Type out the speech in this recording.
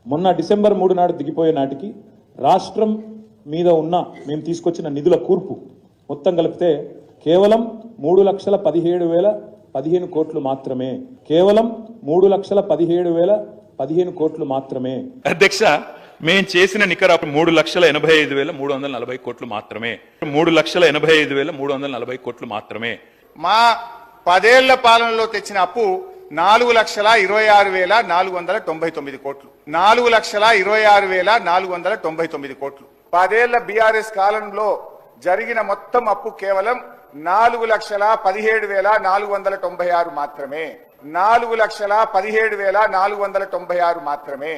మొన్న డిసెంబర్ 3 నాడు దిగిపోయే నాటికి రాష్ట్రం మీద ఉన్న మేము తీసుకొచ్చిన నిధుల కూర్పు మొత్తం కలిపితే కేవలం 3,17,015 కోట్లు మాత్రమే. కేవలం 3,17,015 కోట్లు మాత్రమే. అధ్యక్ష, మేము చేసిన నికర 3,85,340 కోట్లు మాత్రమే. 3,85,340 కోట్లు మాత్రమే. మా 10 ఏళ్ల పాలనలో తెచ్చిన అప్పు 4,26,499 కోట్లు. 4,26,499 కోట్లు. 10 ఏళ్ల బీఆర్ఎస్ కాలంలో జరిగిన మొత్తం అప్పు కేవలం 4,17,496 మాత్రమే. 4,17,496 మాత్రమే.